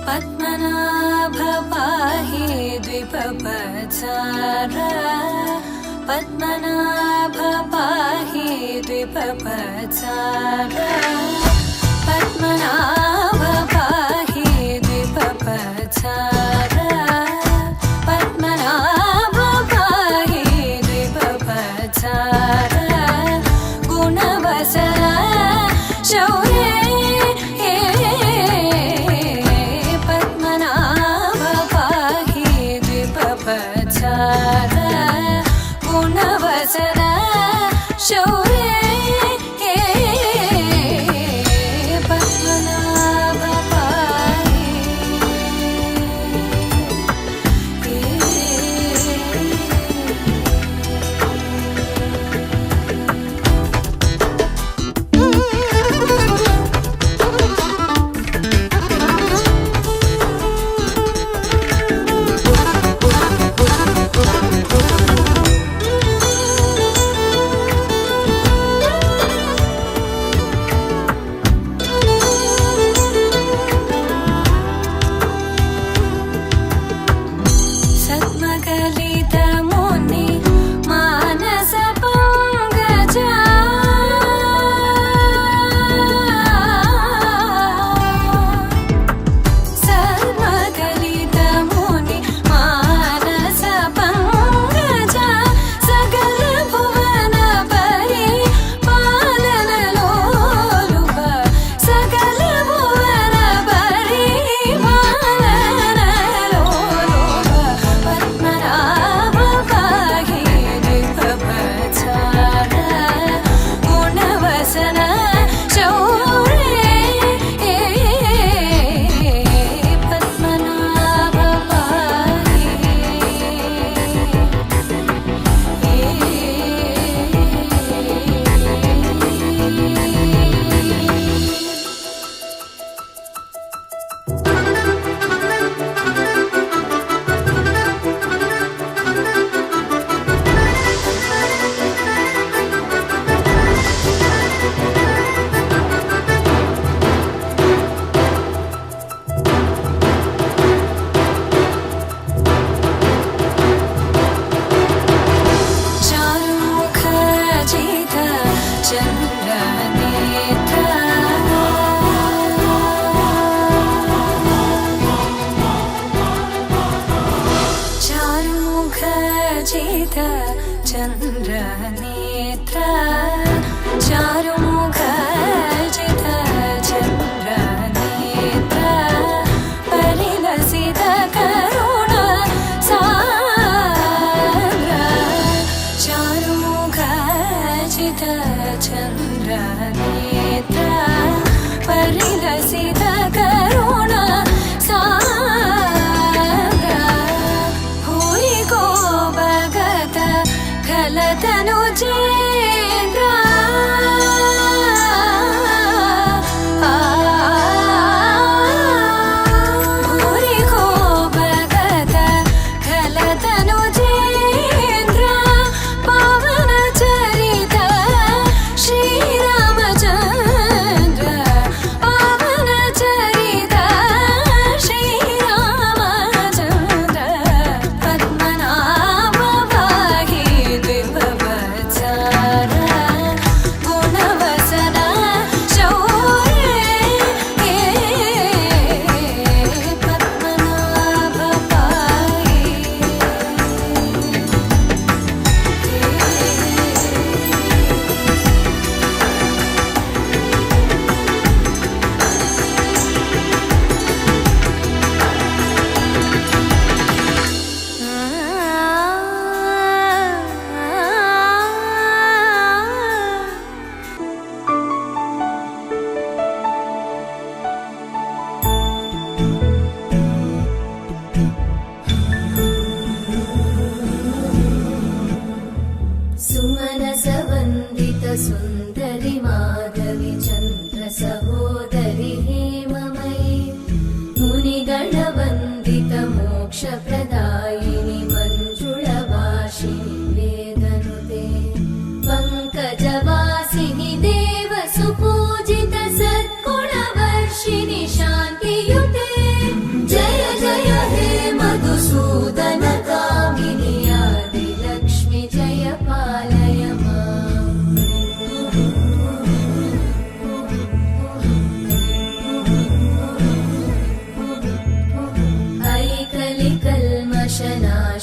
पद्मनाभ पाहि द्विपपचार पद्मनाभ पाहि द्विपपचार पद्मनाभ पाहि द्विपपचार पद्मनाभ पाहि द्विपपचार गुणवसर शौर्ये पद्मनाभ पाहि द्विपपचार गुणवसर शौर्ये पद्मनाभ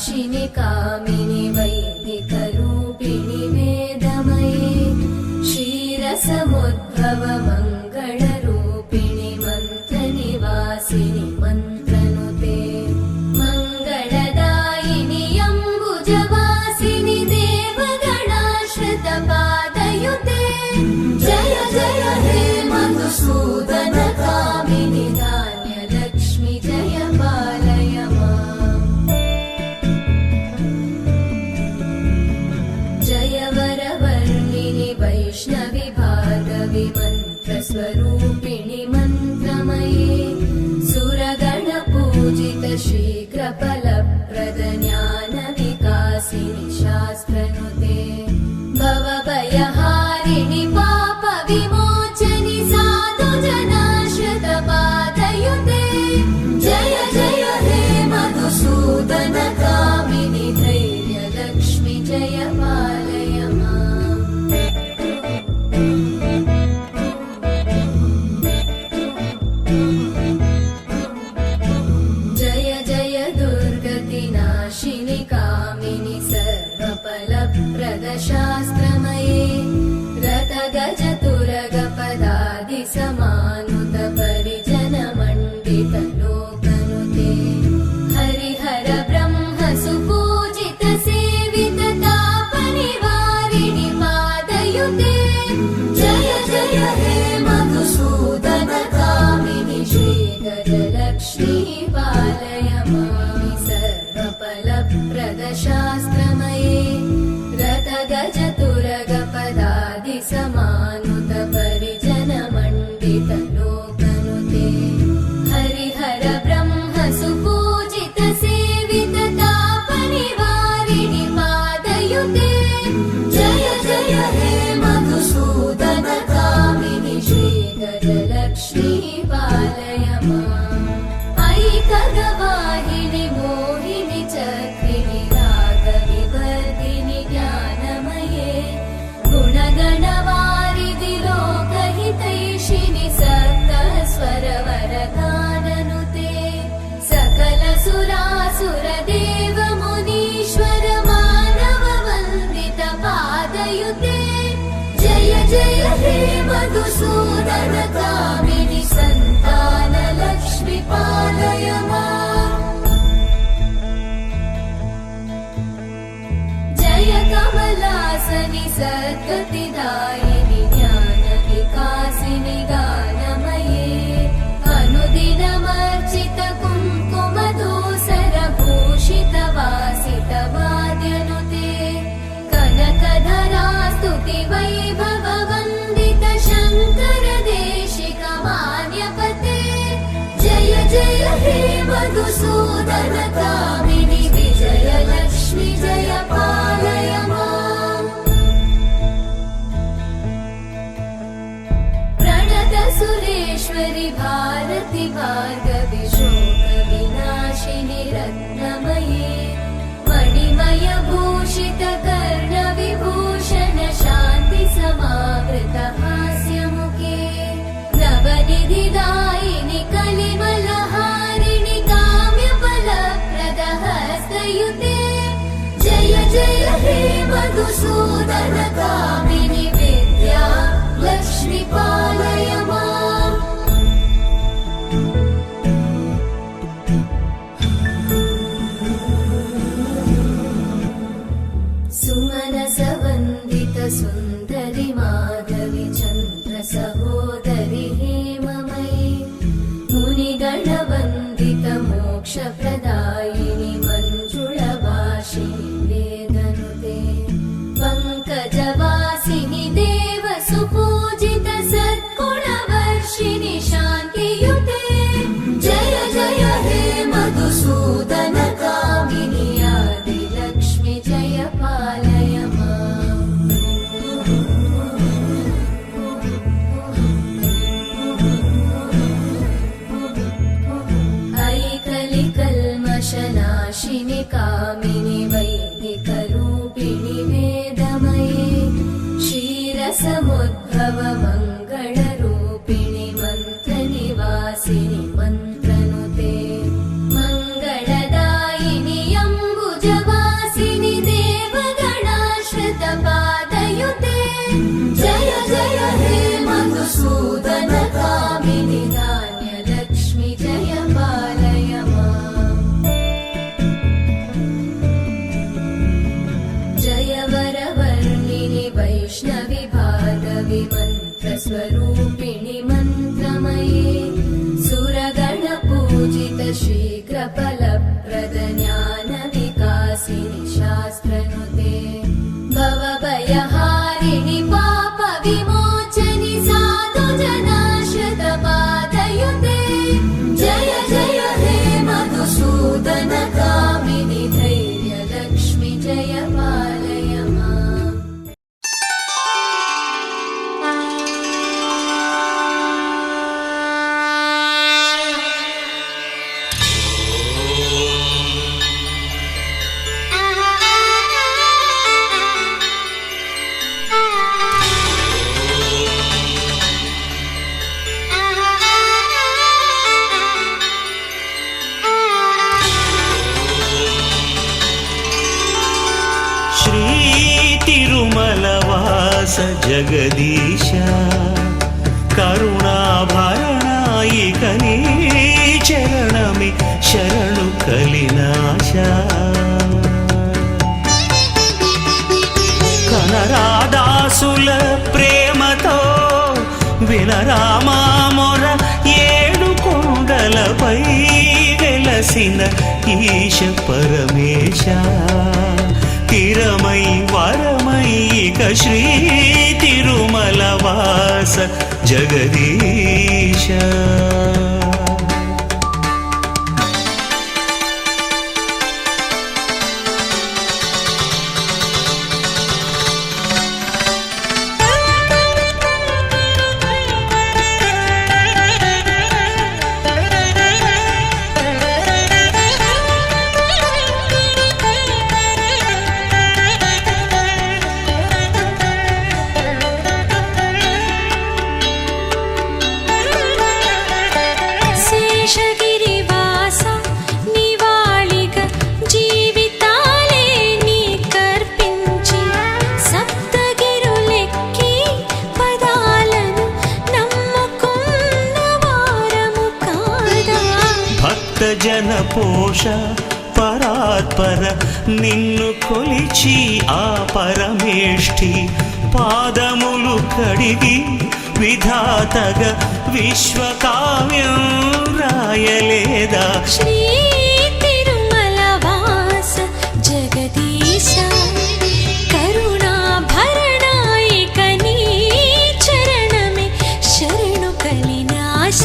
नाशिनि कामिनि वैदिकरूपिणि वेदमये क्षीरसमुद्भव मङ्गलरूपिणि मन्त्रनिवासिनि मन्त्रनुते मङ्गलदायिनि अम्बुजवासिनि देवगणाश्रितपादयुते जय जय हे मधुसूदन कामिनि धान्यलक्ष्मि जय पालय माम् जय वरवर्णिनि वैष्णवि भार्गवि मन्त्रस्वरूपिणि मन्त्रमये सुरगणपूजित शीघ्रफलप्रद ज्ञानविकासिनि शास्त्रनुते भवभयहारिणि पापविमोचनि साधुजनाश्रितपादयुते जय जय हे मधुसूदन कामिनि धैर्यलक्ष्मि जय पालय माम् जय जय दुर्गतिनाशिनि कामिनि सर्वफलप्रद शास्त्रमये रथगजतुरगपदादिसमानुत परिजनमण्डित लोकनुते हरिहर ब्रह्म सुपूजित सेवित तापनिवारिणि पादयुते जय जय हे मधुसूदन कामिनि श्रीगजलक्ष्मी पालय मामि सर्वफलप्रद शास्त्रमये रथगजतुरगपदादिसमानुत परिजनमण्डित लोकनुते हरिहर ब्रह्म सुपूजित सेवित तापनिवारिणि पादयुते जय जय हे मधुसूदन कामिनि श्रीगजलक्ष्मी पालय माम् ऐकगवाहिनि मोहिनि चक्रिणि रागविवर्धिनि ज्ञानमये गुणगणवारिधि लोकहितैषिणि सप्तस्वरवरगाननुते सकलसुरासुरदेव मुनीश्वर मानववन्दित पादयुते जय जय हे मधुसूदन कामिनि सन्तानलक्ष्मि पालय माम् जय कमलासनि सद्गतिदायिनि ज्ञानविकासिनि गानमये अनुदिनमर्चित कुङ्कुमधूसरभूषित वासित वाद्यनुते कनकधरा स्तुति वैभववन्दित शङ्कर देशिक मान्यपते जय जय हे मधुसूदन कामिनि विजयलक्ष्मि जय पालय माम् प्रणत सुरेश्वरि भारति भार्गवि शोकविनाशिनि रत्नमये मणिमय भूषित कर्णविभूषण शान्ति समावृत हास्यमुखे नवनिधिदायिनि कलिमलहारिणि काम्यफलप्रद हस्तयुते जय जय हे मधुसूदन कामिनि विद्या लक्ष्मि पालय माम् सुमनसवन्दित सुन्दरि माधवि चन्द्र सहोदरि हेममयि मुनिगणवन्दित मोक्षप्रदायिनि मञ्जुळवासिनि वेदनुते पङ्कजवासिनि देव सुपूजित सद्गुणवर्षिणि शान्तियुते जय जय हे मधुसूदन कामिनि आदिलक्ष्मि जय पालय माम् ऐकलिकल्मषनाशिनि कामिनि वैदिकरूपिणि वेदमये क्षीरसमुद्भव मङ्गलरूपिणि मन्त्रनिवासिनि मन्त्रनुते मङ्गलदायिनि अम्बुज జగదీశ కరుణాభరణాయిక నీ చరణమి శరణు కలినాశ కనరాదాసుల ప్రేమతో వినరామా మొర ఏడు కొండలపై వెలసిన ఈశ పరమేశ తిరమై వరమై ఇక శ్రీ తిరుమల వాస జగదీశ జన పోష పరాత్పర నిన్ను కొలిచి ఆ పరమేష్ఠి పాదములు కడిగి విధాతగా విశ్వకావ్యం రాయలేదా శ్రీ తిరుమల వాస జగదీశ కరుణాభరణాయిక నీ చరణమే శరణు కలినాశ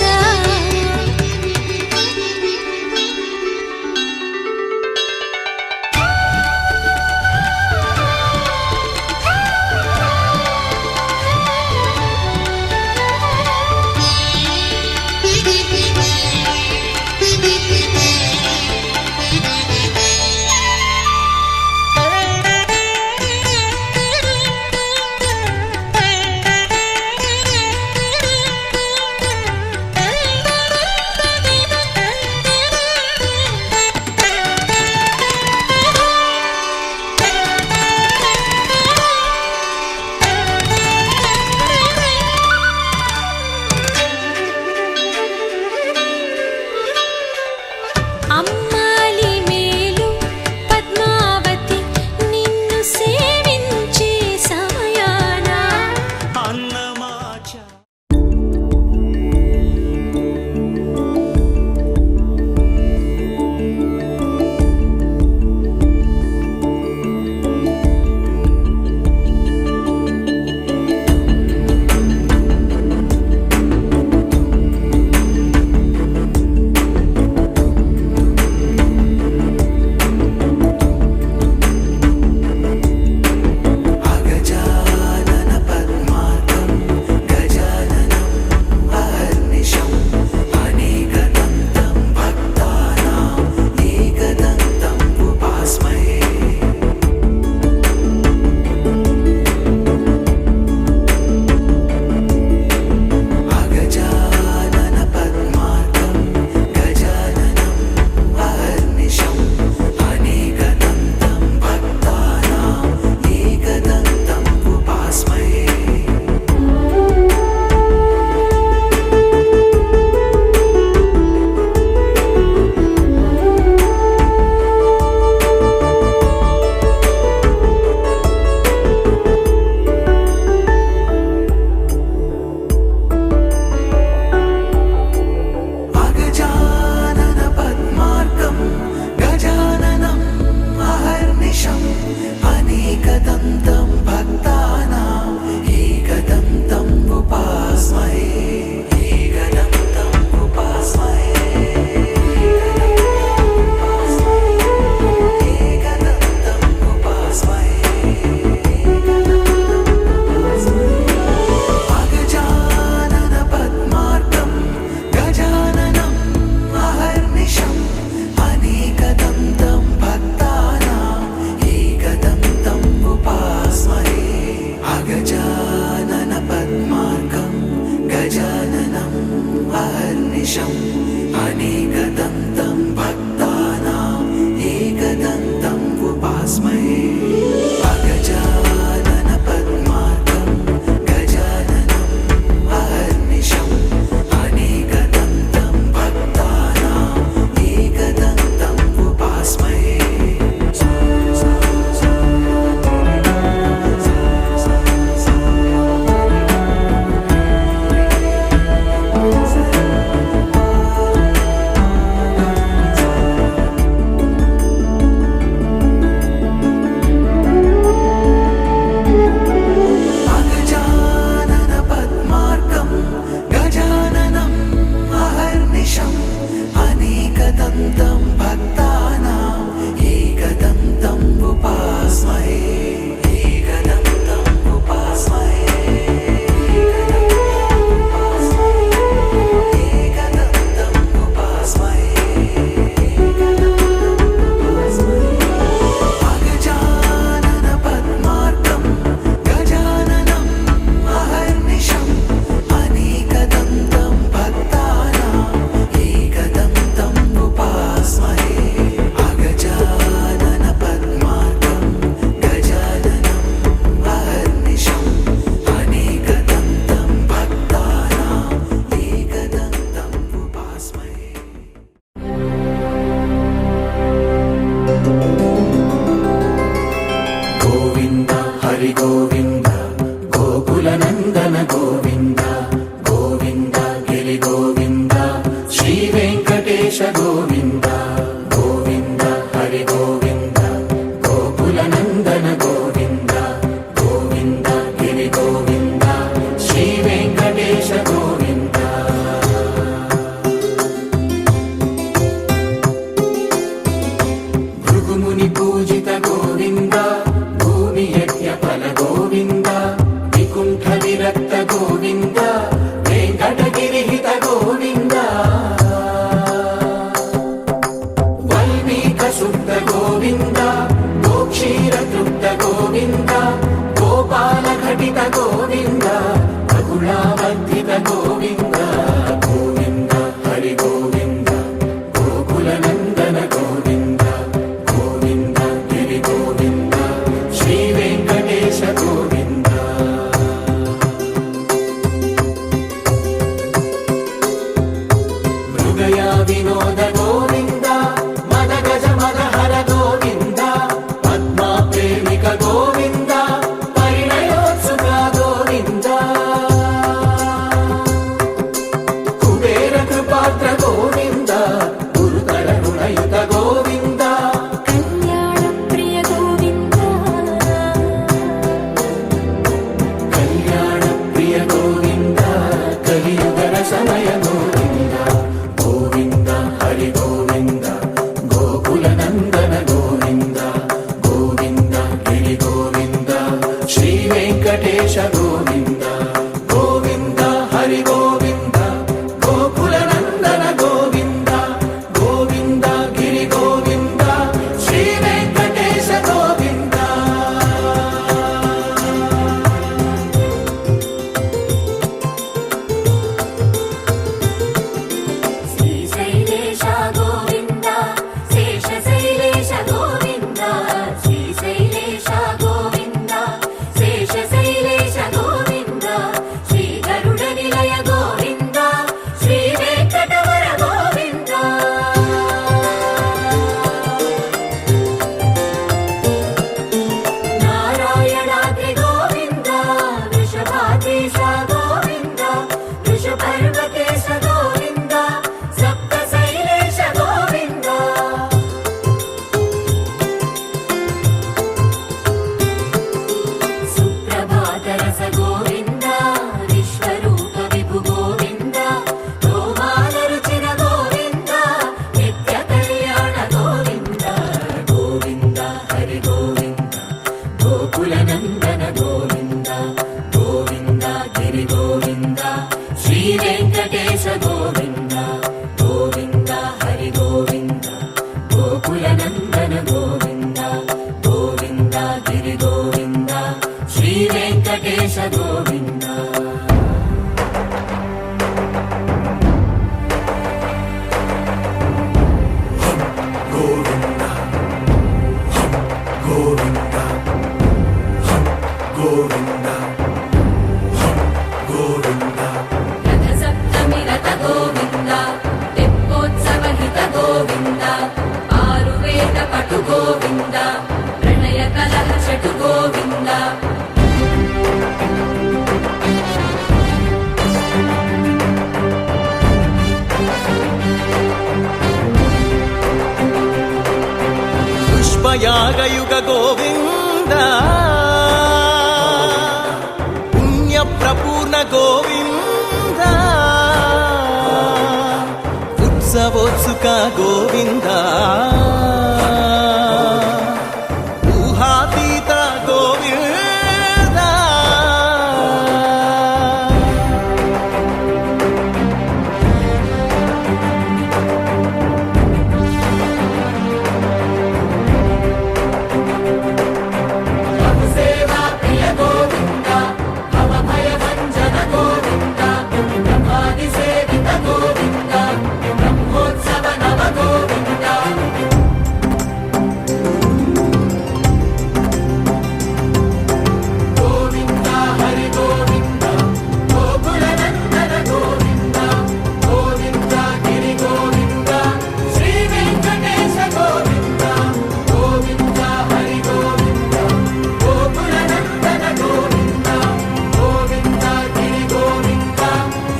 एकदन्तं भक्तानाम् एकदन्तम् उपास्महे एकदन्तम् उपास्महे एकदन्तम् उपास्महे अगजानन पद्मार्कं गजाननम् अहर्निशम् अनेकदन्तं भक्तानाम् एकदन्तम् उपास्महे अगजानन पद्मार्कं गजाननम् अहर्निशम् अनेकदन्तं भक्तानाम् एकदन्तम् उपास्महे गोविन्द हरि गोविन्द गोकुलनन्दन गोविन्द गोविन्द गिरि गोविन्द श्रीवेङ्कटेश गोविन्द गोविन्द हरि गोविन्द गोकुलनन्दन गोविन्द गोविन्द गिरि गोविन्द श्रीवेङ्कटेश गोविन्द भृगुमुनि पूजित गोविन्द भूमि यज्ञफल गोविन्द विकुण्ठ विरक्त गोविन्द वेङ्कटगिरिहित गोविन्द वल्मीक शुद्ध गोविन्द गोक्षीरतृप्त गोविन्द गोपाल घटित गोविन्द रघुणावर्धित गोविन्द गोविन्द हरि गोविन्द गोकुलनन्दन गोविन्द गोविन्द गिरि गोविन्द श्रीवेङ्कटेश गोविन्द मृगया विनोद गोविन्द मदगज मदहर गोविन्द पद्मा प्रेमिक गोविन्द परिणयोत्सुक गोविन्द कुबेर कृपात्र गोविन्द गुरुतर ऋणयुत गोविन्द कल्याणप्रिय गोविन्द कल्याण प्रिय गोविन्द कलियुगर समय गोविन्द गोविन्द हरि गोविन्द गोकुलनन्दन गोविन्द गोविन्द गिरि गोविन्द श्रीवेङ्कटेश गोविन्द गोविन्द हरि गोविन्द गोकुलनन्दन गोविन्द गोविन्द गिरि गोविन्द श्रीवेङ्कटेश गोविन्द श्रीशैलेश गोविन्द शेषशैलेश गोविन्द श्रीशैलेश गोविन्द शेषशैलेश गोविन्द श्रीगरुडनिलय गोविन्द श्रीवेङ्कटवर गोविन्द नारायणाद्रि गोविन्द वृषभाद्रीश गोविन्द वृषपर्वतेश गोविन्द सप्तशैलेश गोविन्द सुप्रभातरस गोविन्द विश्वरूप विभु गोविन्द गोमालरुचिर गोविन्द नित्यकल्याण गोविन्द गोविन्द हरि गोविन्द गोकुलनन्दन गोविन्द गोविन्द गिरि गोविन्द श्रीवेङ्कटेश गोविन्द गोविन्द हरि गोविन्द गोकुलनन्दन गोविन्द गोविन्द गिरि गोविन्द श्रीवेङ्कटेश गोविन्द गोविन्द गोविन्द गोविन्द गोविन्द रथसप्तमि रथ गोविन्द तेप्पोत्सवहित गोविन्द आरुवेद पटु गोविन्द प्रणय कलह चटु गोविन्द పుష్పయాగయుగ గోవింద పుణ్యప్రపూర్ణ గోవింద ఉత్సవోత్సుక గోవింద గోవింద ఊహాతీత గోవింద సేవా ప్రియ గోవింద భవభయ భంజన గోవింద బ్రహ్మాది సేవిత గోవింద బ్రహ్మోత్సవ నవ గోవింద గోవింద హరి గోవింద గోకుల నందన గోవింద గోవింద గిరి గోవింద శ్రీ వెంకటేశ గోవింద గోవింద హరి గోవింద గోకుల నందన గోవింద గోవింద గిరి గోవింద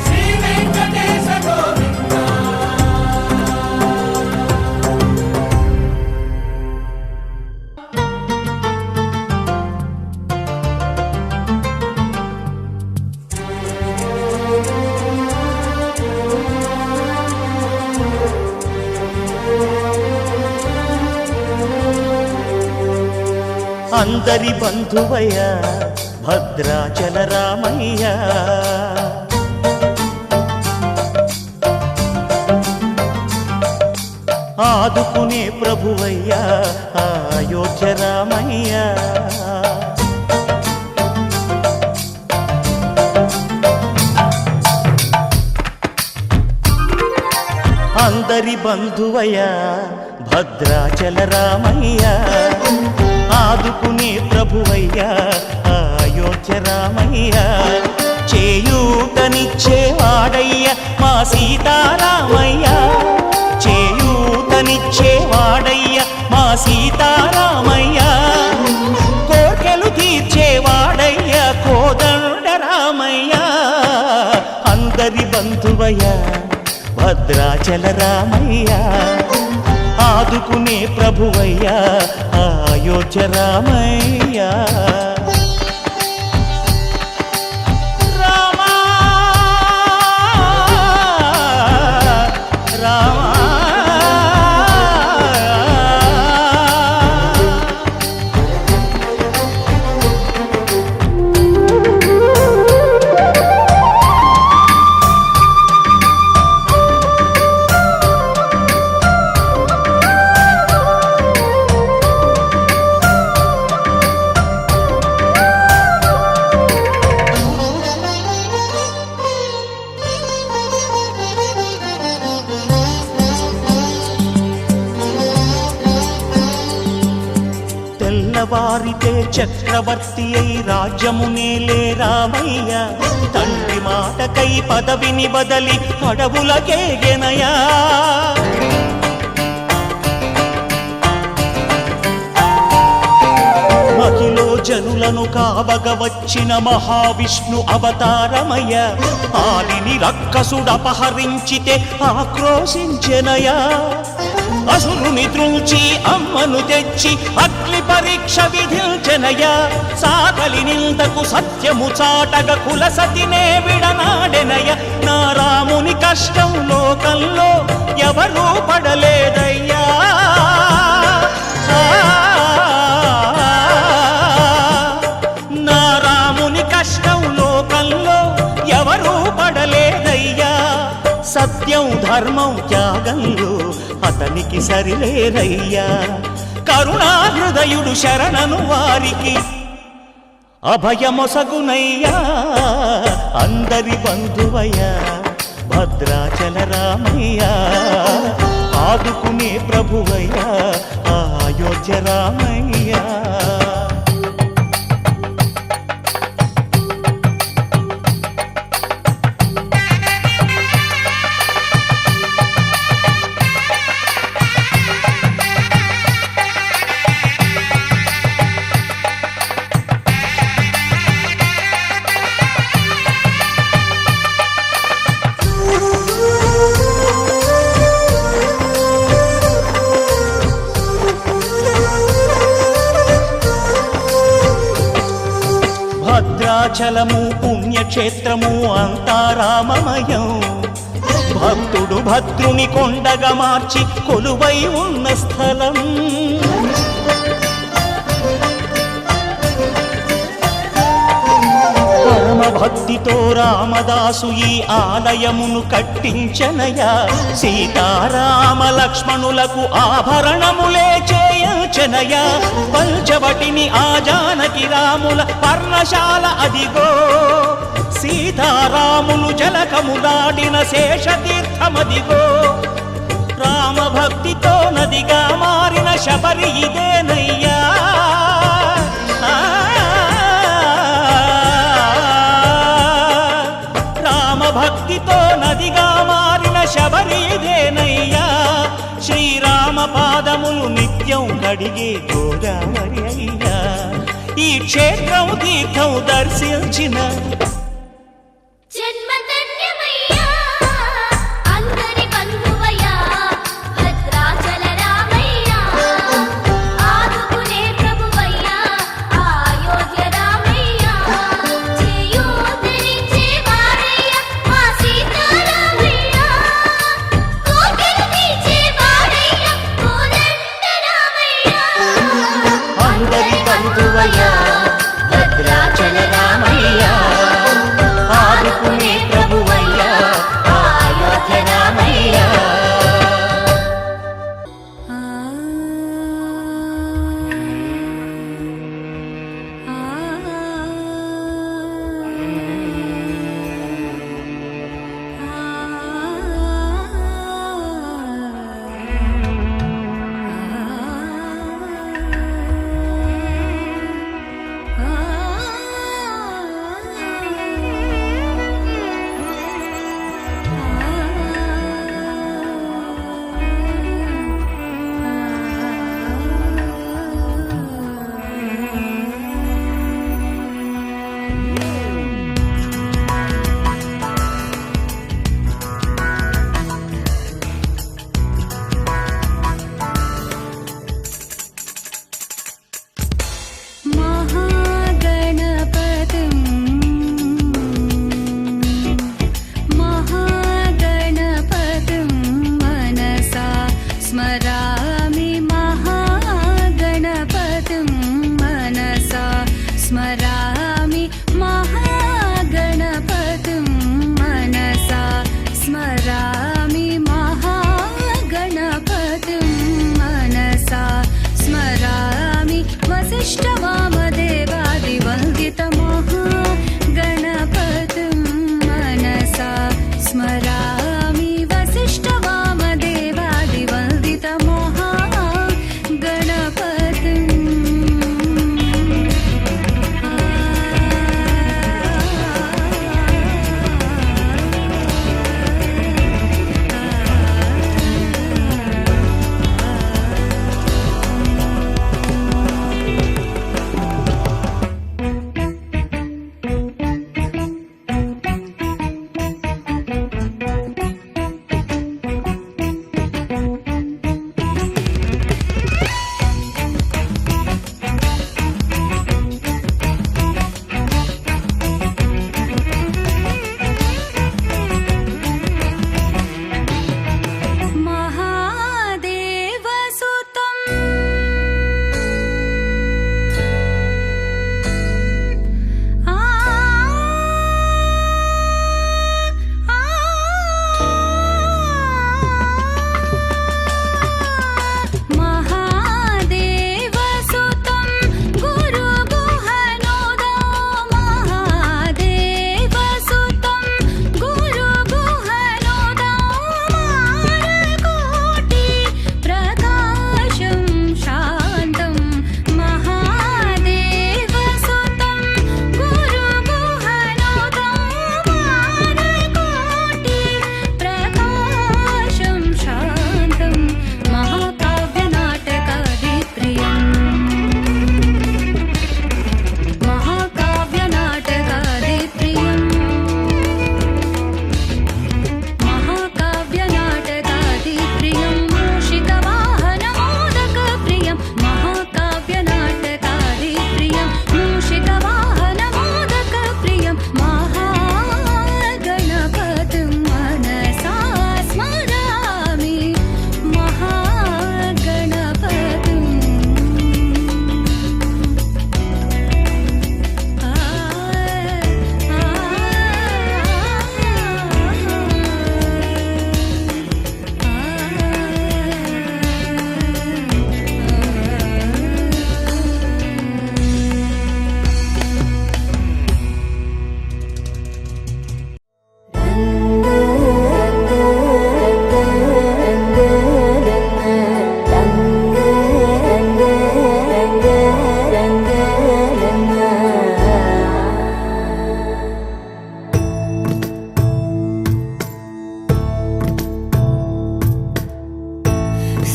శ్రీ వెంకటేశ గోవింద అందరి బంధువయ్య భద్రాచల రామయ్య ఆదుకునే ప్రభువయ్య అయోధ్య రామయ్య అందరి బంధువయ్య భద్రాచల రామయ్య ఆదుకునే ప్రభువయ్య అయోధ్య రామయ్య చేయూతనిచ్చేవాడయ్య మా సీతారామయ్య చేయూతనిచ్చేవాడయ్య మా సీతారామయ్య కోర్కెలు తీర్చేవాడయ్య కోదండ రామయ్య అందరి బంధువయ్య భద్రాచల రామయ్య ఆదుకునే ప్రభువయ్య అయోధ్య రామయ్య రామా రామా తెల్లవారితే చక్రవర్తి అయి రాజ్యమునేలే రామయ్య తండ్రి మాటకై పదవిని బదలి అడవులకేగెనయా మహిలో జనులను కావగ వచ్చిన మహావిష్ణు అవతారమయ్య ఆలిని రక్కసుడపహరించితే ఆక్రోశించెనయా అసురుని ద్రుంచి అమ్మను తెచ్చి అగ్ని పరీక్ష విధించెనయ సాగలి నిందకు సత్యము చాటగ కుల సతినే విడనాడెనయ నా రాముని కష్టం లోకంలో ఎవరూ పడలేదయ్యా నా రాముని కష్టం లోకంలో ఎవరూ పడలేదయ్యా సత్యం ధర్మం త్యాగంలో అతనికి సరిలేరయ్యా కరుణాహృదయుడు శరణను వారికి అభయమొసగునయ్యా అందరి బంధువయ్య భద్రాచల రామయ్య ఆదుకునే ప్రభువయ్య అయోధ్య రామయ్య భద్రాచలము పుణ్యక్షేత్రము అంతా రామమయం భక్తుడు భద్రుని కొండగా మార్చి కొలువై ఉన్న స్థలం. పరమ భక్తితో రామదాసు ఈ ఆలయమును కట్టించనయా. సీతారామ లక్ష్మణులకు ఆభరణములే చేయించనయా. పంచవటిని ఆ జానకి రాముల పర్ణశాల అదిగో. సీతారాములు జలకములాడిన శేషతీర్థమదిగో. రామభక్తితో నదిగా మారిన శబరి ఇదేనయ్యా. రామభక్తితో నదిగా మారిన శబరి ఇదేనయ్యా. శ్రీరామ పాదములు నిత్యం కడిగే గోదావరి అయ్యా. ఈ క్షేత్రం తీర్థం దర్శించిన జన్మధన్యమయ్యా అందరి బంధువయ్యా భద్రాచల రామయ్యా ఆదుకునే ప్రభువయ్యా అయోధ్య రామయ్యా చేయూతనిచ్చే వాడయ్యా మా సీతారామయ్యా కోకిల తీర్చే వాడయ్యా కోదండ రామయ్యా అందరి బంధువయ్యా భద్రాచల రామయ్యా ఆదుకునే ప్రభువయ్యా అయోధ్య రామయ్యా. महागणपतिं मनसा स्मरामि महागणपतिं मनसा स्मरामि महागणपतिं मनसा स्मरामि महागणपतिं मनसा स्मरामि वसिष्ठवामदेवादिवन्दितमहागणपतिं मनसा स्मरामि वसिष्ठवामदेवादिवन्दितमो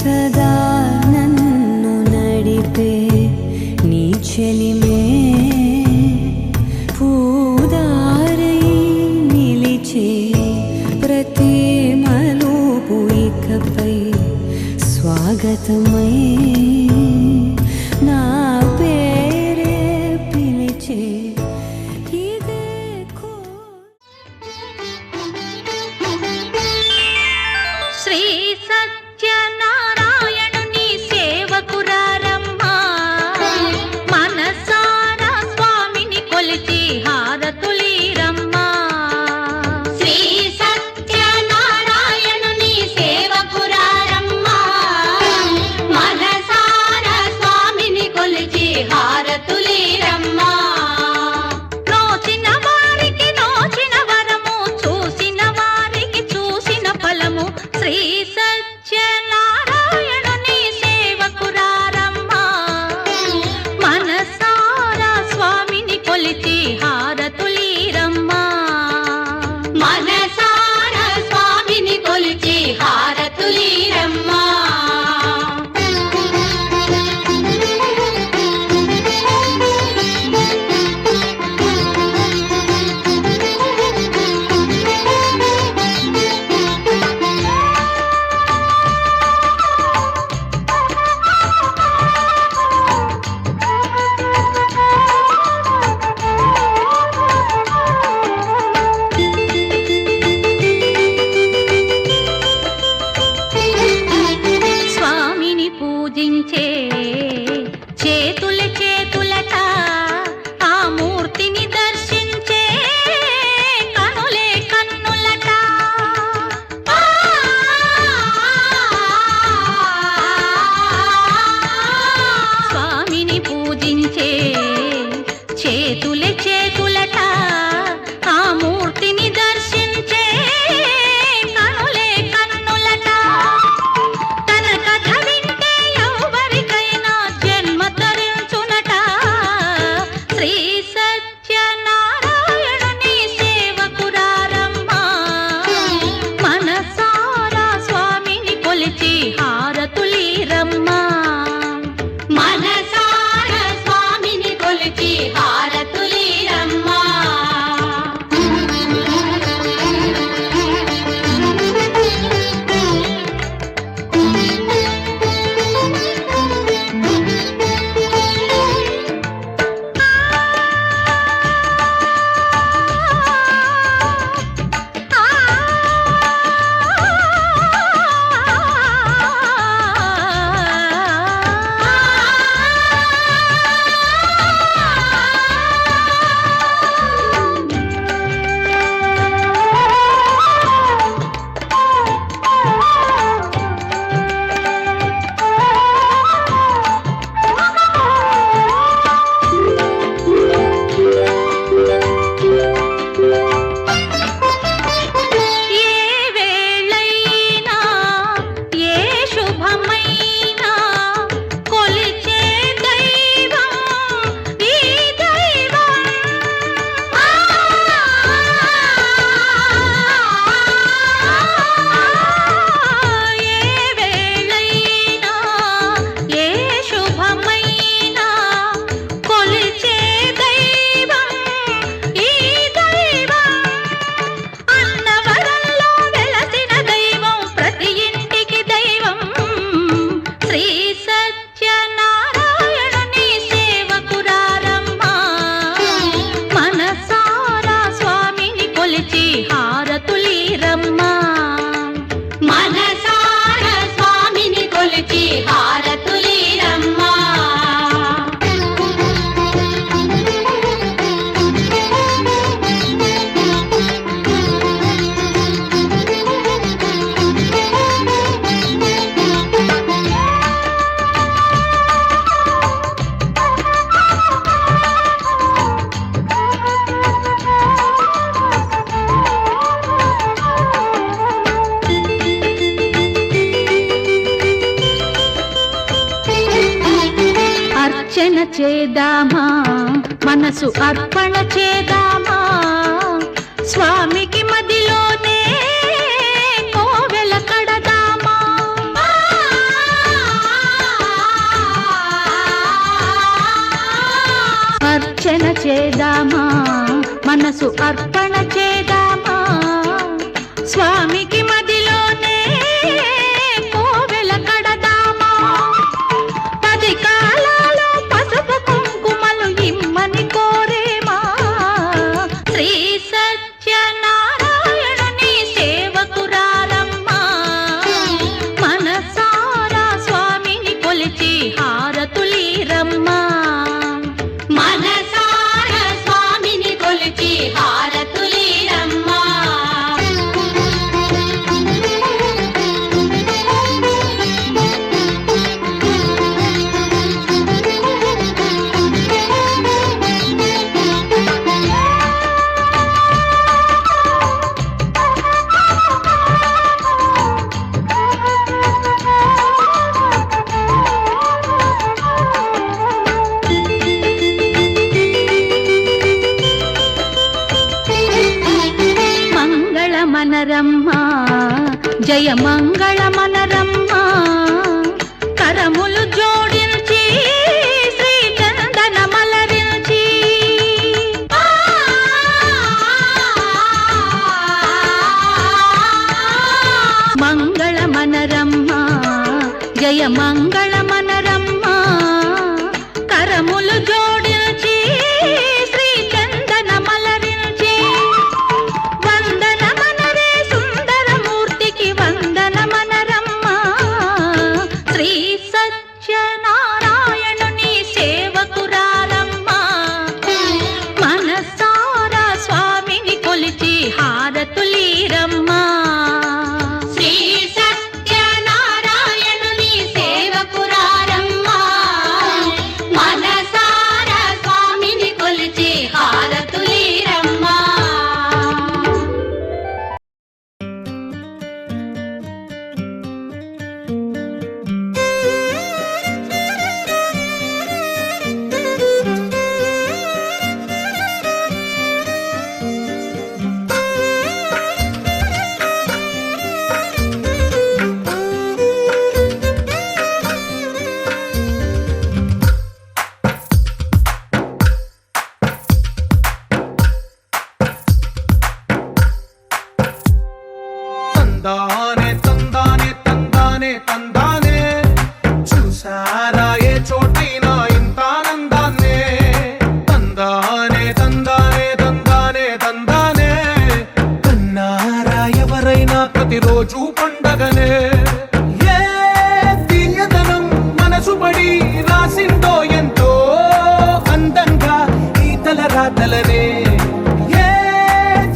సదా నన్ను నడిపే నీ చెలిమే పూదారై నిలిచే ప్రతి మలుపు ఇకపై స్వాగతమై నా పేరే పిలిచే ఇదే శ్రీ సత్యనారాయణుని సేవకురారమ్మా మనసారా స్వామిని కొలిచి హారతులీరమ్మా శ్రీ సత్యనారాయణుని సేవకురారమ్మా మనసారా స్వామిని కొలిచి హారతులీరమ్మా నోచిన వారికి నోచిన వరము చూసిన వారికి చూసిన ఫలము శ్రీ సత్యనారాయణుని సేవకురారమ్మా మనసారా స్వామిని కొలిచి హారతులీరమ్మా మనసారా స్వామిని కొలిచి హారతులీరమ్మా స్వామిని పూజించే చేతుల చేతులట ఆ మూర్తిని దర్శించే కనులే కన్నులట స్వామిని పూజించే చేతుల చేతులట ఆ మూర్తిని దర్శించే కనులే కన్నులట తన కథ వింటే ఎవరికైనా జన్మ తరించునట శ్రీ సత్యనారాయణుని సేవకురారమ్మా మనసారా స్వామిని కొలిచి హారతులీరమ్మా మనసారా స్వామిని కొలిచి హారతులీరమ్మా ఏ వేళైనా ఏ శుభమైనా కొలిచే దైవం ఈ దైవం ఏ వేళైనా ఏ శుభమైనా కొలిచే దైవం ఈ దైవం అన్నవరంలో వెలసిన దైవం ప్రతి ఇంటికి దైవం శ్రీ సత్యనారాయణుని సేవకురారమ్మా మనసారా స్వామిని కొలిచి హారతులీరమ్మా మనసారా స్వామిని కొలిచి హారతులీరమ్మా అర్చన చేద్దామా మనసు అర్పణ చేద్దామా స్వామికి మదిలోనే కోవెల కడదామా చేదామా మనసు అర్పణ చేదామా స్వామికి మదిలోనే కోవెల కడదామా 10 కాలాలు పసుపు కుంకుమలు ఇమ్మని కోరేమా శ్రీ సత్యనారాయణుని సేవకురారమ్మా మనసారా స్వామిని కొలిచి హారతులీరమ్మా మనసారా స్వామిని కొలిచి హారతులీరమ్మా మనరమ్మా జయ మంగళ మనరమ్మా కరములు జోడించి శ్రీ చందన మలరించి మంగళ మనరమ్మా జయ మంగళ మనరమ్మా కరములు జోడించి శ్రీ చందన మలరించి వందనమనరే సుందరమూర్తికి వందనమనరమ్మా శ్రీ సత్యనారాయణుని సేవకురారమ్మా మనసారా స్వామిని కొలిచి హారతులీరమ్మా శ్రీ సత్యనారాయణుని సేవకురారమ్మా మనసారా స్వామిని కొలిచి హారతులీరమ్మా తందానే తందానే తందానే తందానే చూసారా ఏ చోటైనా ఇంత ఆనందాన్నే తందానే తందానే తందానే తందానే కన్నారా ఎవరైనా ప్రతిరోజు పండగనే ఏ తీయదనం మనసు పడి రాసిందో ఎంతో అందంగా ఈ తలరాతలనే ఏ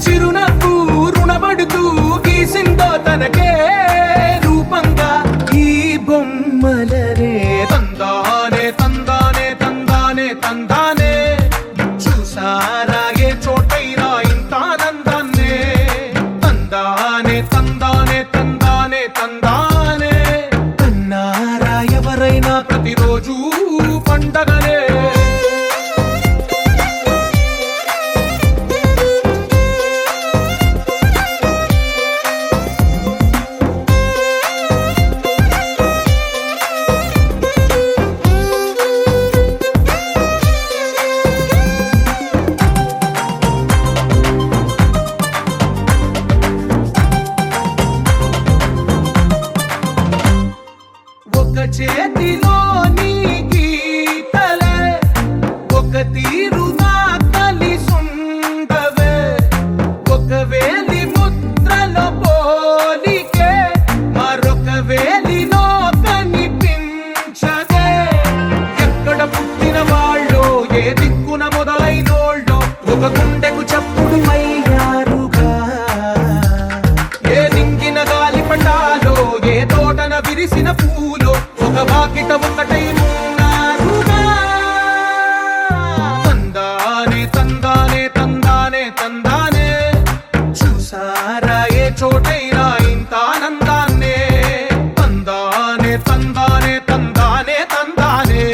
చిరునవ్వు రుణపడుతూ గీసిందో తనకే రూపంగా ఈ బొమ్మలనే తందానే తందానే తందానే తందానే చూసారా ఏ చోటైనా ఇంత ఆనందాన్నే తందానే తందానే తందానే తందానే కన్నారా ఎవరైనా ప్రతిరోజు పండగనే ఒక చేతిలో నీ గీతలే ఒక తీరుగా కలిసుండవే ఒక వేలి ముద్రలో పోలికే మరొక వేలిలో కనిపించదే ఎక్కడ పుట్టిన వాళ్ళో ఏ దిక్కున మొదలైనోళ్ళో ఒక గుండెకు చప్పుడు అయ్యారుగా ఏ దింగిన గాలి పటాలో ఏ తోటన విరిసిన పూలో ఒక వాకిట ఒకటై ఉన్నారుగా తందానే తందానే తందానే తందానే చూసారా ఏ చోటైనా ఇంత ఆనందాన్నే తందానే తందానే తందానే తందానే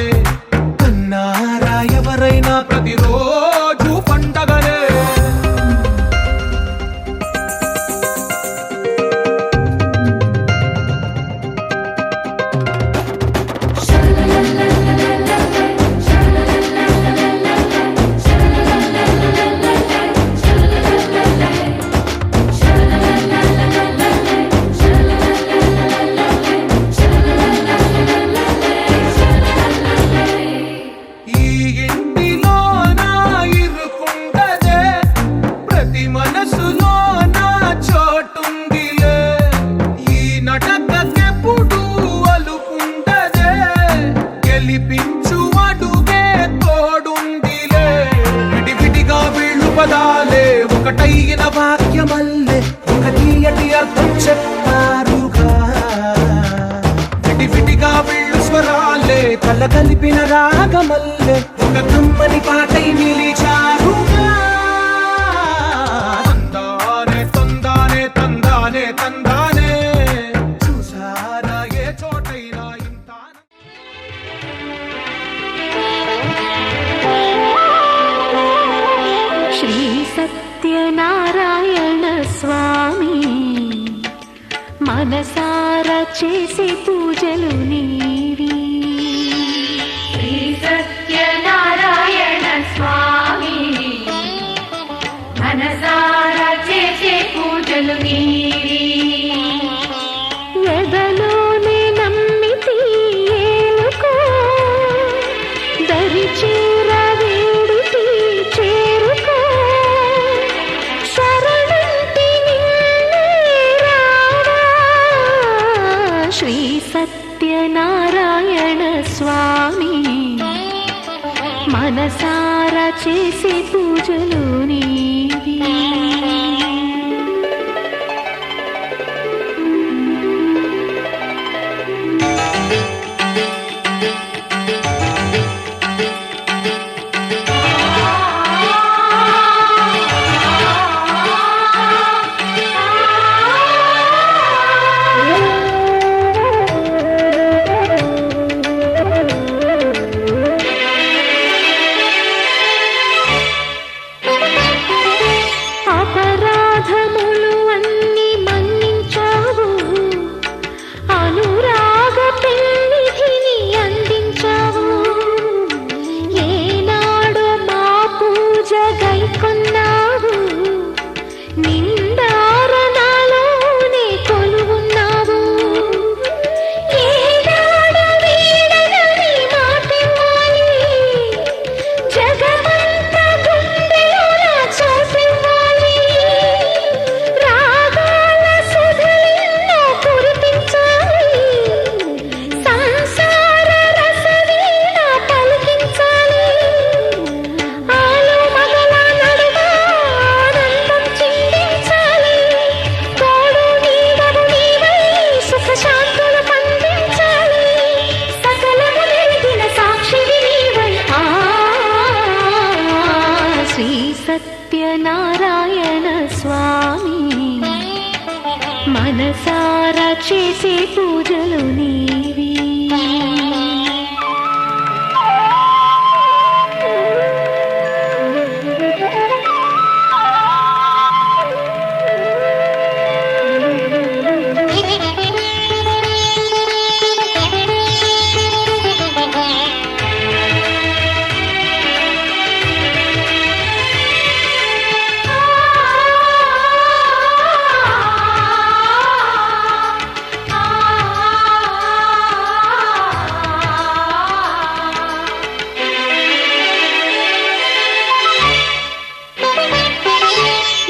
కన్నారా ఎవరైనా ప్రతిరోజు పండగనే శరణం హాయిగా వెళ్ళు స్వరాలే కల కలిపిన రాగమల్లే ఒక కమ్మని పాటై నిలిచారుగా తందానే తందానే తందానే తందానే చూసారా ఏ చోటైనా ఇంత శ్రీ సత్యనారాయణ స్వామి మనసారా చేసే పూజలు నీవి శ్రీ సత్యనారాయణ స్వామి మనసారా చేసే పూజలు నీవి ఎదలోనే నమ్మితి ఏలుకో దరి చేర వేడితి చేరుకో శరణంటి నిన్నే రావా శ్రీ సత్యనారాయణ స్వామి మనసారా చేసే పూజలు నీవి అపరాధములు అన్ని మన్నించావు అనురాగ పెన్నిధిని అందించావు ఏనాడు మా పూజ గైకొన్నావు నిండారణలోనే కొలువున్నావు ఏనాడు వీడనని మాటివ్వాలి జగమంత గుండెలోన చోటివ్వాలి రాగాల సుధలెన్నో కురిపించాలి సంసార రసవీణ పలికించాలి ఆలు మగల నడుమ ఆనందం చిందించాలి తోడు నీడవు నీవై సుఖ శాంతులు పండించాలి సకలము నెరిగిన సాక్షివి నీవై శ్రీ సత్యనారాయణ స్వామి మనసారా చేసే పూజలు నీవి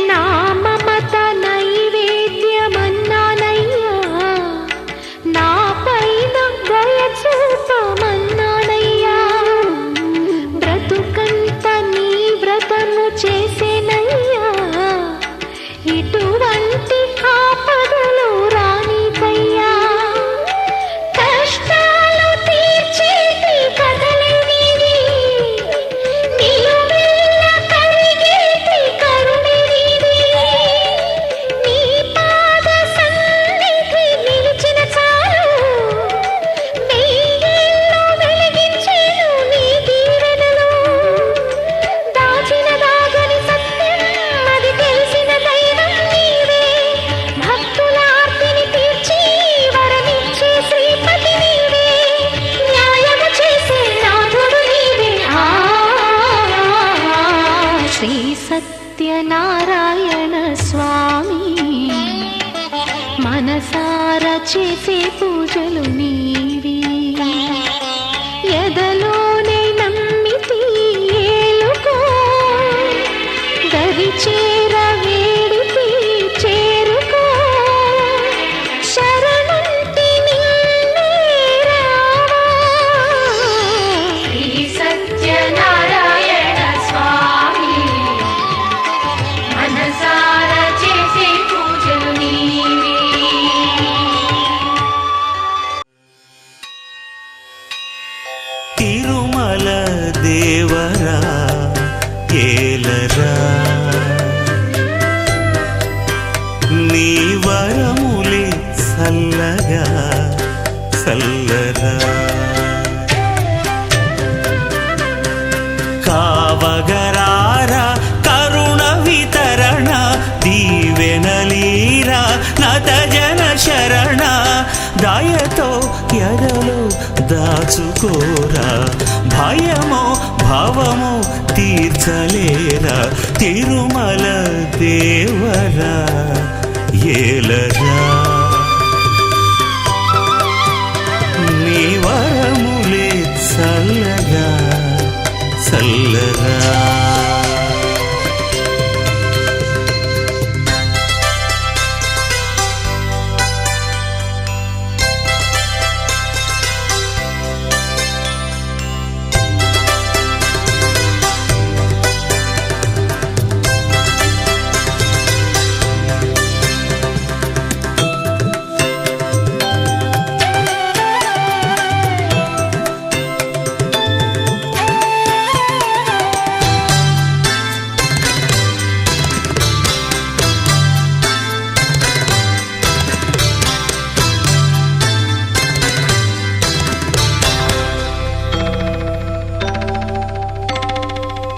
నా మమత నైవేద్యమన్నానయ్యా నా పైన దయ చూపమన్నానయ్యా బ్రతుకంత నీ వ్రతము చేసేనయ్యా ఇటువంటి ఆపదలు రానికయ్యా కష్టాలు తీర్చేటి కథలే నీవి నిలువెల్ల కలిగేటి కరుణే నీవి నీ పాద సన్నిధి నిలిచిన చాలు వెయ్యేళ్ళు వెలిగించేను నీ దీవెనలు దాచిన దాగని సత్యం అది తెలిసిన దైవం నీవే భక్తుల ఆర్తిని తీర్చి వరమిచ్చే శ్రీపతి నీవే న్యాయము చేసే నాథుడు నీవే శ్రీ సత్యనారాయణ స్వామి మనసారా చేసే పూజలు నీవి ఎదలోనే నమ్మితి ఏలుకో దరి చేర వేడితి చేరుకో శరణంటి నిన్నే రావా శ్రీ సత్యనారాయణ స్వామి మనసారా చేసే పూజలు నీవి తిరుమల దేవరా ఏలరా నీ వరములే సల్లగా సల్లరా కావగరారా కరుణ వితరణ దీవెనలీరా నత జన శరణ దయతో ఎడలు దాచుకోరా భయమో భవమో తీర్చలేరా తిరుమల దేవరా ఏలరా నీ వరములే చల్లగా చల్లరా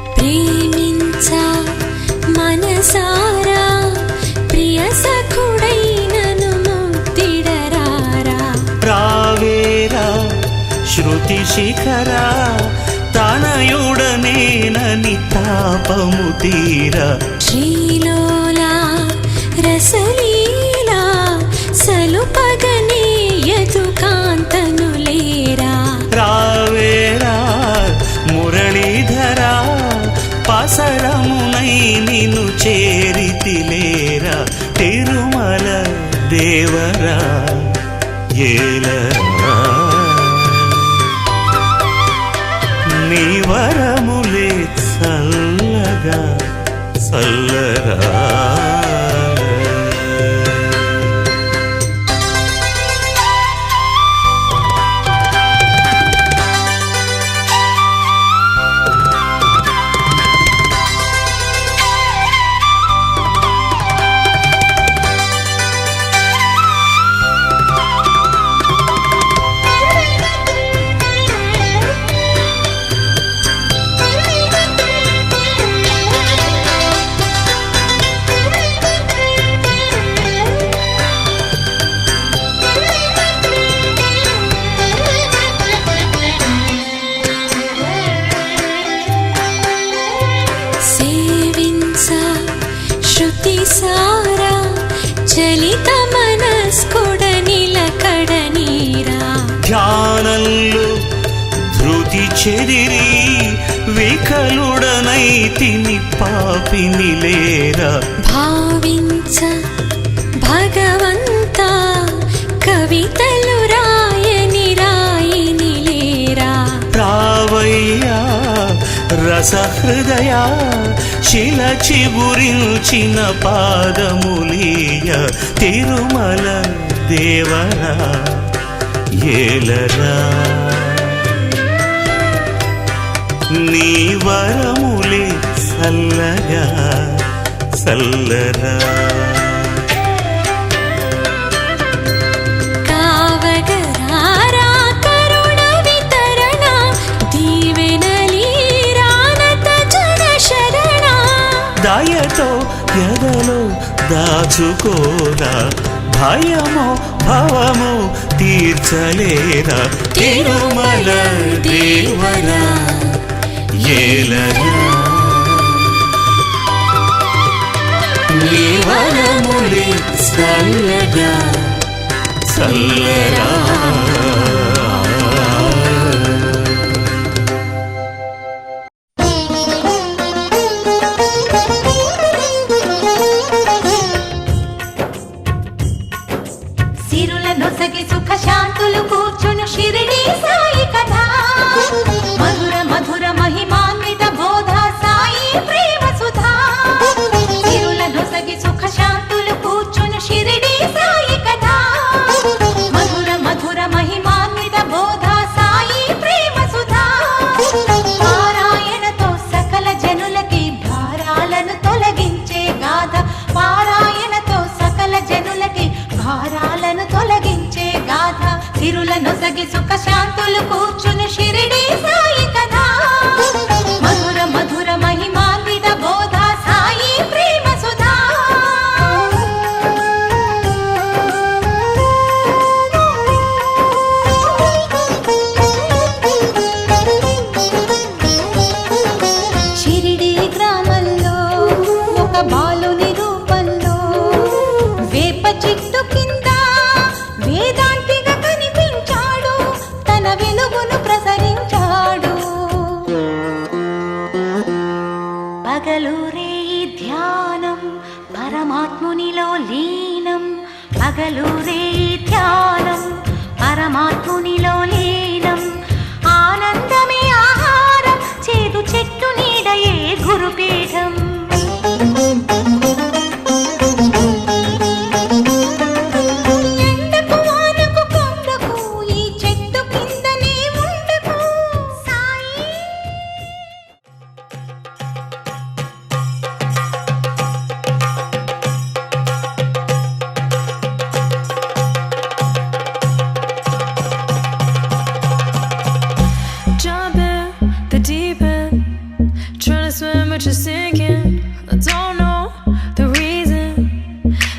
ప్రేమించా మనసారా ప్రియ సఖుడైనను ముక్తిడరారా రావేరా శృతి శిఖరా తనయుడనేనని తాపము తీరా శ్రీలోలా రసలీలా సలుపగనీయదు కాంతను లేరా రావేరా మురళీధరా పసరమునై నిన్ను చేరితిలేరా తిరుమల దేవరా ఏలరా నీ వరములే చల్లగా చల్లరా సేవించా శృతి సారా చలిత మనస్కుడ నిలకడనీరా ధ్యానంలో ధృతి చెదిరి వికలుడనైతిని పాపిని లేరా భావించ భగవంతా కవితలు రాయని రాయిని లేరా రావయ్యా రసహృదయ శిల చిగురించిన పాదములీయ తిరుమల దేవరా ఏలరా నీ వరములే చల్లగా చల్లరా కావగరారా కరుణ వితరణ దీవెనలీరా నత జన శరణ దయతో ఎదలో దాచుకోరా భయమో భవమో తీర్చలేరా తిరుమల దేవరా ఏలరా నీ వరములే చల్లగా చల్లరా సిరుల నొసగి సుఖ శాంతులు కూర్చును షిరిడి సాయి కథ మధుర మధుర మహిమాన్విత బోధ సాయి ప్రేమ సుధా సిరుల నొసగి సుఖ శాంతులు కూర్చును షిరిడి సాయి కథ మధుర మధుర మహిమాన్విత పగలూరే ధ్యానం పరమాత్మునిలో లీనం ఆనందమే ఆహారం చేదు చెట్టు నీడయే గురుపీఠం ఎండకు వానకు కొండకు ఈ చెట్టు కిందనే ఉండకు Sai Jump in the deep end, trying to swim but you're sinking. I don't know the reason,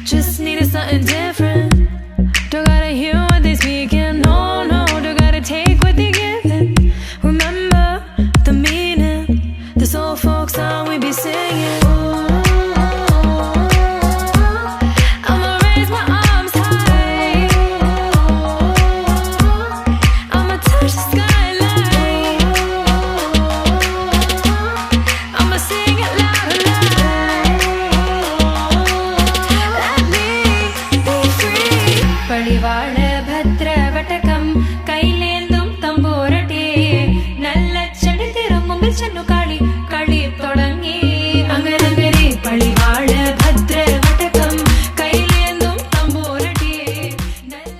just needed something different. Don't gotta hear what they speaking, no, no, don't gotta take what they giving. Remember the meaning, this old folk song we be singing. I'ma raise my arms high, I'ma touch the skyline, I'ma sing it loud and loud. Let me be free. പടിവാള ഭദ്രവടകം കൈലേന്തും തമ്പൂരട്ടെ നല്ല ചെടിത്തിരും മുമ്പിൽ ചെന്നു കളി കളി തുടങ്ങി അങ്ങനെ പടിവാള ഭദ്രവടകം കൈലേന്തും തമ്പൂരട്ടെ നല്ല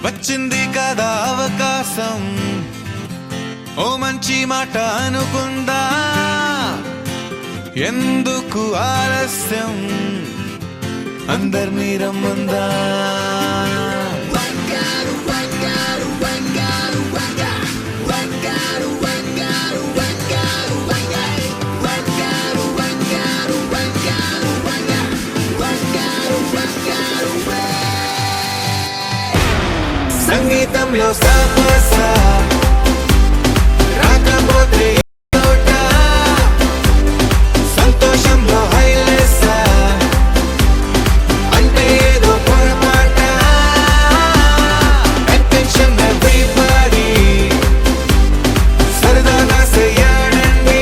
వచ్చింది కదా అవకాశం ఓ మంచి మాట అనుకుందా ఎందుకు ఆలస్యం అందరినీ రమ్మందా సంగీతంలో సాపసా రాకపోతే తోట సంతోషంలో హైలెస్సా అంటే ఏదో పొరపాట అటెన్షన్ ఎవ్రీబడీ సరదాగా చేయాలండి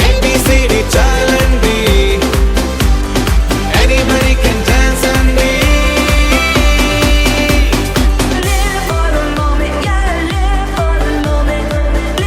ABCD చాలండి anybody can dance అండి Live for the moment, yeah, live for the moment.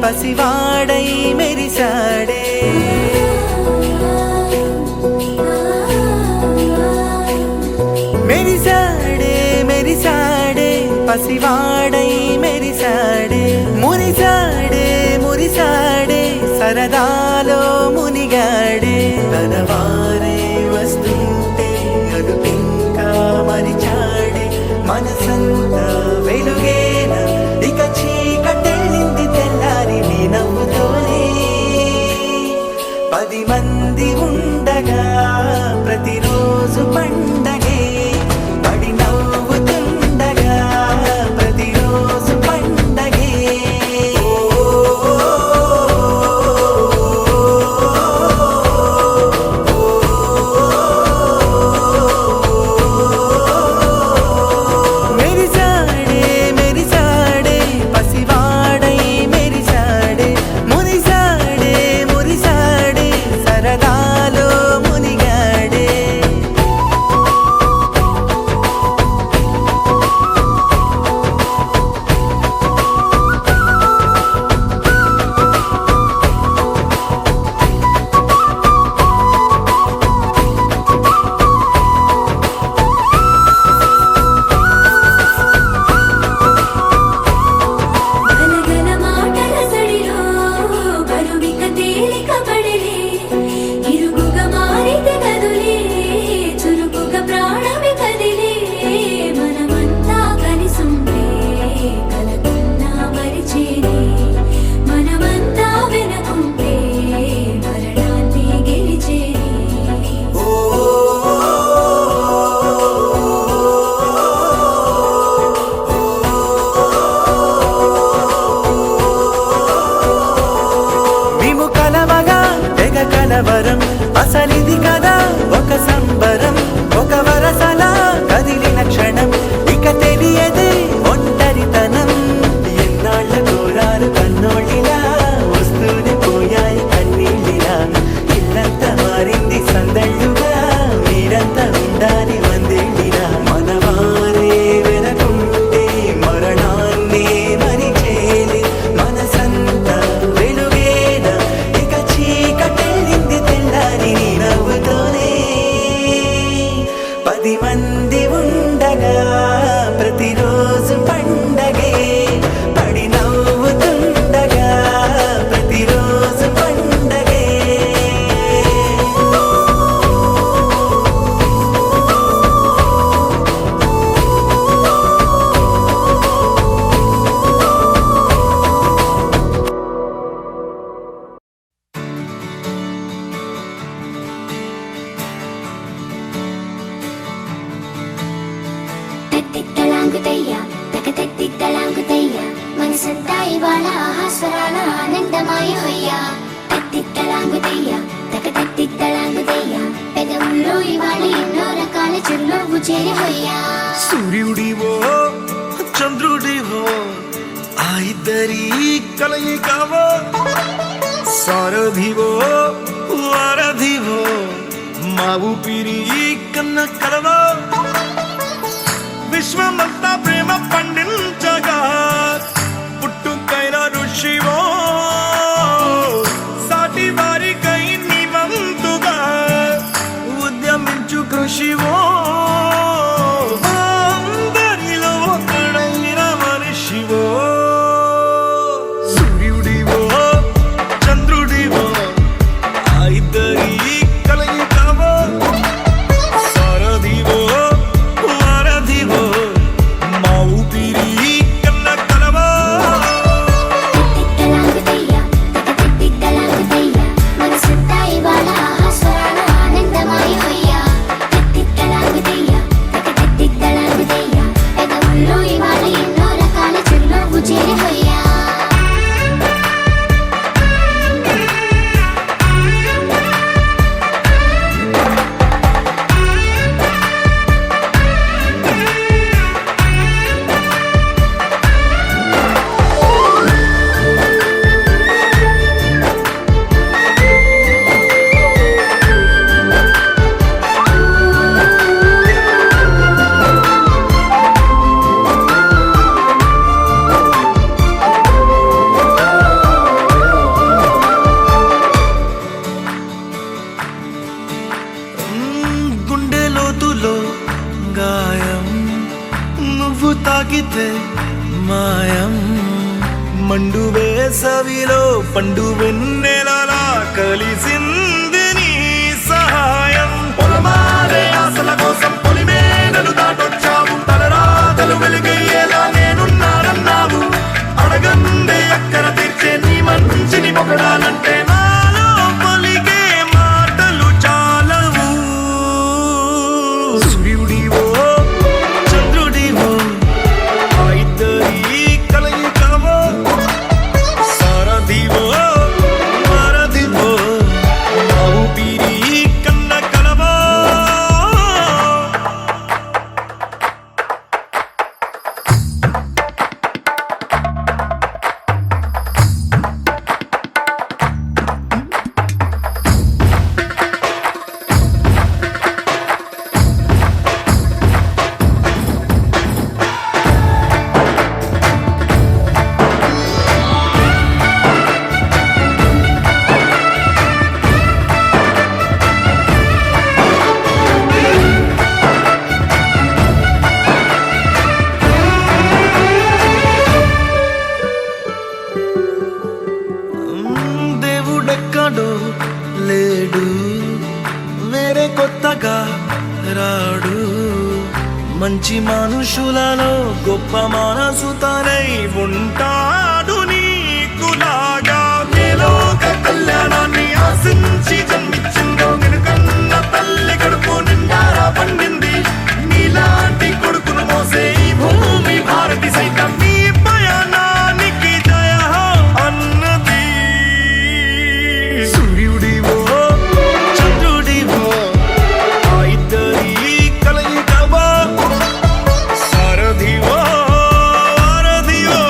పసివాడై మెరిసాడే మెరిసాడే మెరిసాడే పసివాడై మెరిసాడే మురిసాడే మురిసాడే సరదాలో మునిగాడే తన వారే వస్తుంటే అదుపింకా మరిచాడే మనసంతా వెలుగేన ఇక చీకటెళ్ళింది తెల్లారి నీ నవ్వుతోనే 10 మంది ఉండగా ప్రతిరోజు పండగే పడి నవ్వుతుండగా ప్రతిరోజు పండగే మెరిసాడే మెరిసాడే పసివాడై మెరిసాడే మురిసాడే మురిసాడే సరదాలో మునిగాడే గలగల మాటల సడిలో బరువిక తేలిక పడలే ఇరుగుగా మారితే కదులే చురుకుగా ప్రాణమి కదిలే మనమంతా కలిసుంటే కలకున్నా మరిచేనే మనమంతా వెనకుంటే మరణాన్ని గెలిచేనే మేము కలవగా తెగ కలవరం అసలిది కదా ఒక సంబరం ఒక వరసలా కదిలిన క్షణం ఇక తెలియదే ఒంటరితనం ఎన్నాళ్ళ కోరారు కన్నోళ్ళిలా వస్తూనే పోయాయి కన్నీళ్ళిలా ఇల్లంతా మారింది సందళ్ళుగా మీరంతా ఉండాలి వందేళ్ళిలా మనవారే వెనకుంటే మరణాన్నే మరిచేలే మనసంతా వెలుగేన ఇక చీకటెళ్ళింది తెల్లారి నీ నవ్వుతోనే 10 మంది ఉండగా ప్రతిరోజు పండగే పడి నవ్వుతుండగా ప్రతిరోజు పండగే తత్తిత్తలాంగుతయ్య తకతత్తిత్తలాంగుతయ్య మనసంతా ఇవాళ ఆహాస్వరాల ఆనందమాయ హొయ్యా తత్తిత్తలాంగుతయ్య తకతత్తిత్తలాంగుతయ్య పెదవుల్లో ఇవాళ ఎన్నో రకాల చిరునవ్వు చేరి హొయ్యా సూర్యుడివో చంద్రుడివో ఆ ఇద్దరి కలయికవో సారథివో వారధివో మా ఊపిరి కన్న కలవో విశ్వమంతా ప్రేమ పండించగా పుట్టుకైన ఋషివో సాటి వారికై నివంతుగా ఉద్యమించు కృషివో అందరిలో ఒకడైన మనిషివో సూర్యుడివో చంద్రుడివో ఆ ఇద్దరి కలయికవో సారథివో వారధివో మా ఊపిరి మండు వేసవిలో పండు వెన్నెలలా కలిసింది నీ సహాయం. పొలమారే ఆశల కోసం పొలిమేనలు దాటొచ్చావు, తలరాతలు వెలుగయ్యేలా నేనున్నానన్నావు. అడగందే అక్కర తీర్చే నీ మంచిని పొగడాలంటే నాలో పలికే మాటలు చాలవు. సూర్యుడివో చంద్రుడివో ఆ ఇద్దరి కలయికవో, సారథివో వారధివో నా ఊపిరి కన్న కలవో. దేవుడెక్కడో లేడు, వేరే కొత్తగా రాడు. మంచి మనుషులలో గొప్ప మనసు తనై ఉంటాడు నీకులాగా. మేలోక కళ్యాణాన్ని ఆశించి జన్మించిందో వెనుకన్న తల్లి కడుపు నిండారా పండింది. నీలాంటి కొడుకును మోసే ఈ భూమి భారతి సైతం నీ పయనానికి జయ అన్నది. సూర్యుడివో చంద్రుడివో ఆ ఇద్దరి కలయికవో, సారథివో వారధివో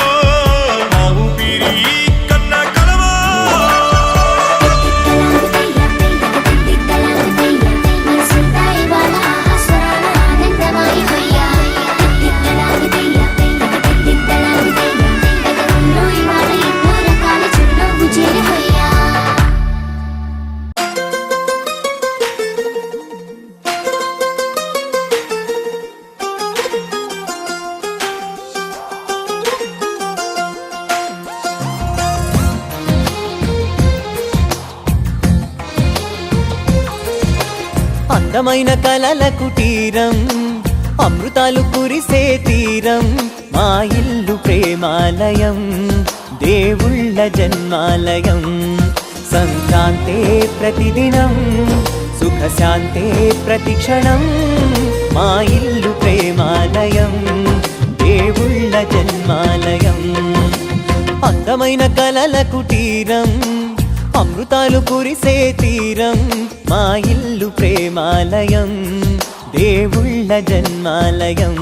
నా ఊపిరి కన్న కలవో. మనసంతా ఇవాళ ఆస్వరాల ఆనందమయ హొయ్యా. గగనంలో ఇవాళ ఎన్నో రకాల చిరునవ్వు చేరి హొయ్యా. అందమైన కలల కుటీరం, అమృతాలు కురిసే తీరం, మా ఇల్లు ప్రేమాలయం, దేవుళ్ళ జన్మాలయం. సంక్రాంతే ప్రతిదినం, సుఖశాంతే ప్రతిక్షణం, మా ఇల్లు ప్రేమాలయం, దేవుళ్ళ జన్మాలయం. అందమైన కలల కుటీరం, అమృతాలు కురిసే తీరం, మా ఇల్లు ప్రేమాలయం, దేవుళ్ళ జన్మాలయం.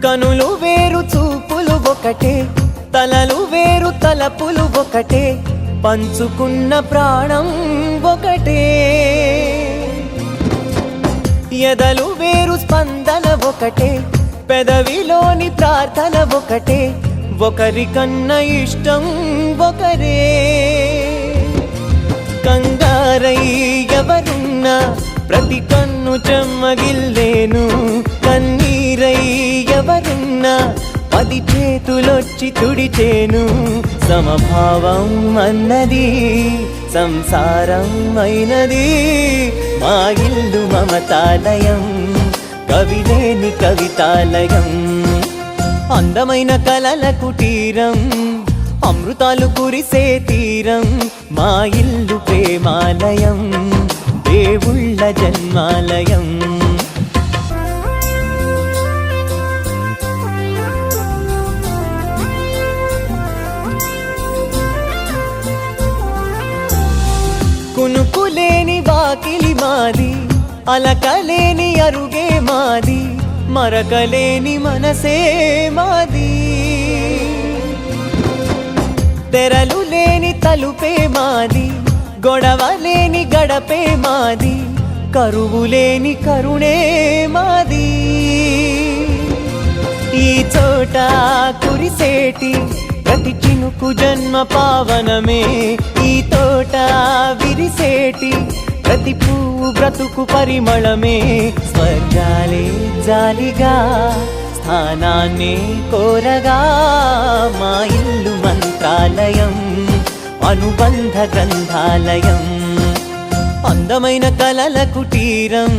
కనులు వేరు చూపులు ఒకటే, తలలు వేరు తలపులు ఒకటే, పంచుకున్న ప్రాణం ఒకటే. ఎదలు వేరు స్పందన ఒకటే, పెదవిలోని ప్రార్థన ఒకటే, ఒకరికన్నా ఇష్టం ఒకరే. కంగారై ఎవరున్నా ప్రతి కన్ను చెమ్మగిల్లేను, కన్నీరై ఎవరున్నా 10 చేతులొచ్చి తుడిచేను. సమభావం అన్నది సంసారం అయినది, మా ఇల్లు మమతాలయం, కవిలేని కవితాలయం. అందమైన కలల కుటీరం, అమృతాలు కురిసే తీరం, మా ఇల్లు ప్రేమాలయం, దేవుళ్ళ జన్మాలయం. కునుకులేని వాకిలి మాది, అలకలేని అరుగే మాది, మరకలేని మనసే మాది. తెరలు లేని తలుపే మాది, గొడవలేని గడపే మాది, కరువులేని కరుణే మాది. ఈ చోట కురిసేటి ప్రతి చినుకు జన్మ పావనమే, ఈ తోట విరిసేటి ప్రతి పువ్వు బ్రతుకు పరిమళమే. స్వర్గాలే జాలిగా స్థానాన్ని కోరగా, మా ఇల్లు మంత్రాలయం, అనుబంధ గ్రంథాలయం. అందమైన కలల కుటీరం,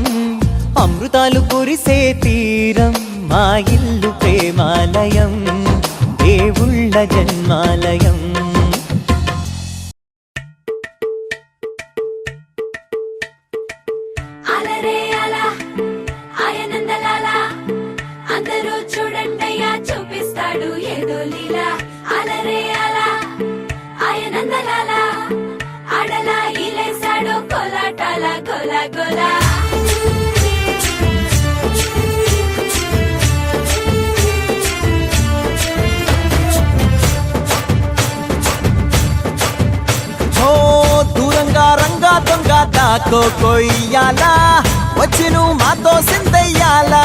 అమృతాలు కురిసే తీరం, మా ఇల్లు ప్రేమాలయం, దేవుళ్ళ జన్మాలయం. అలరే అలా ఆయనందలాల, అందరూ చూడండయ్యా చూపిస్తాడు ఏదో లీలా. అలరే అలా ఆయనందలాల, ఆడలా ఇలేసాడు కోలాటాల గోలా గోలా. దూరంగా రంగా దొంగ దాకో కొయ్యాలా, వచ్చి నువ్వు మాతో సిందయ్యాలా.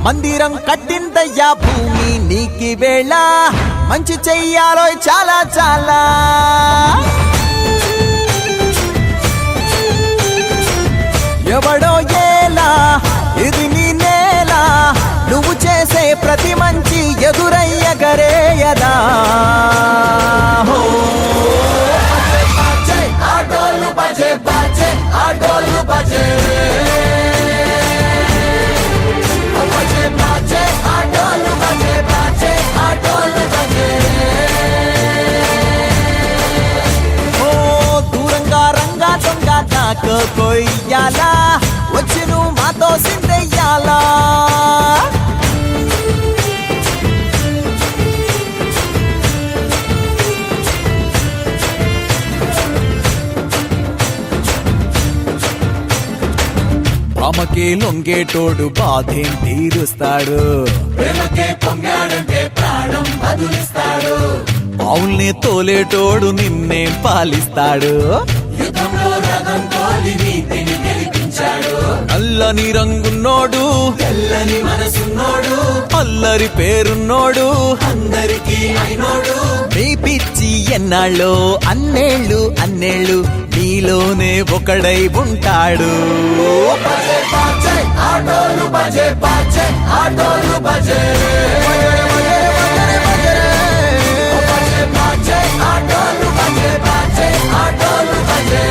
మందిరం కట్టిందయ్యా భూమి నీకి వేళ, మంచి చెయ్యాలో చాలా చాలా. ఎవడో ఏలా ఇది నీ నేల, నువ్వు చేసే ప్రతి మంచి ఎదురయ్యగరేయదా. ఆటోలు బజే బాజే, ఆటోలు బజే బజే బాజే, ఆటోలు బజే బాజే, ఆటోలు బజే. ఓ దూరంగా రంగా దొంగ నాకు కొయ్యాలా, వచ్చి నువ్వు మాతో సిందెయ్యాలా. ప్రేమకే లొంగేటోడు బాధేం తీరుస్తాడు, ప్రేమకే పొంగాడంటే ప్రాణం బదులిస్తాడు. పావుల్ని తోలేటోడు నిన్నే పాలిస్తాడు, యుద్ధంలో రథం తోలి నీతిని గెలిపించాడు. నల్లని రంగున్నోడు, తెల్లని మనసున్నోడు, అల్లరి పేరున్నోడు, అందరికీ అయినోడు. నీ పిచ్చి ఎన్నాళ్ళో అన్నేళ్ళు అన్నేళ్ళు నీలోనే ఒకడై ఉంటాడు. ఆటోలు బజే బాజే, ఆటోలు బజే ఆటోలు బజే బాజే, ఆటోలు బజే.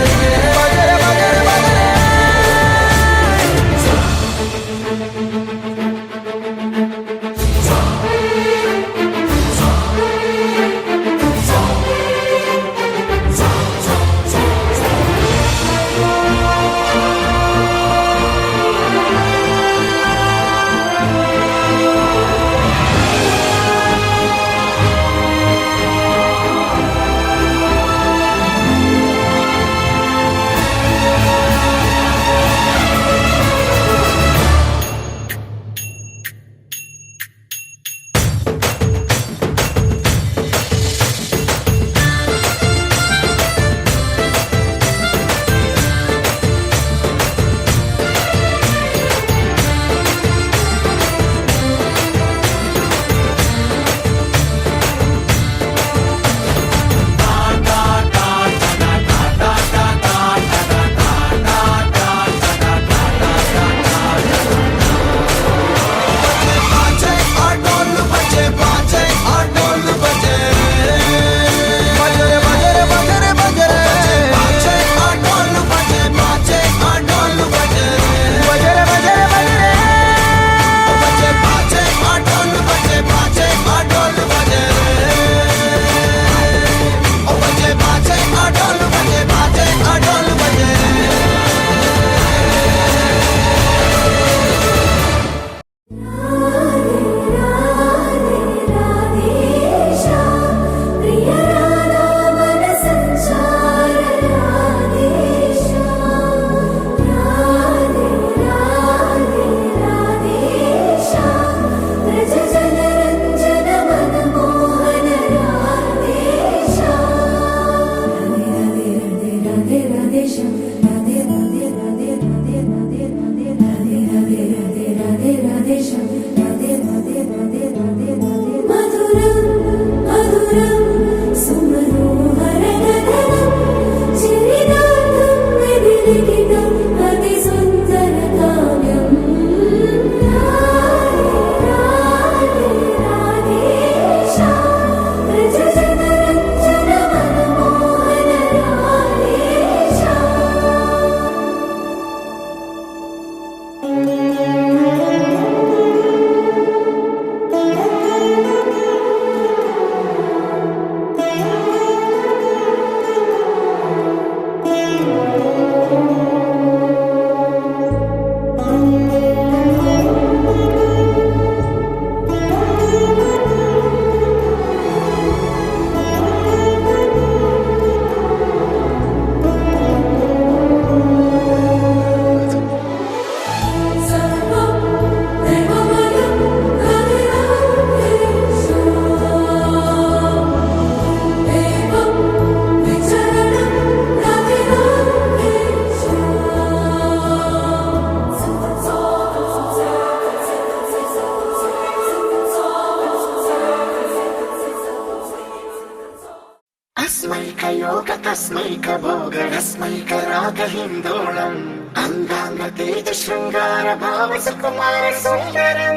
తస్మైకయోగ తస్మైక భోగ రస్మైక రాగ హిందోళం అంగాంగ తేజ శృంగార భావ సుకుమార సుందరం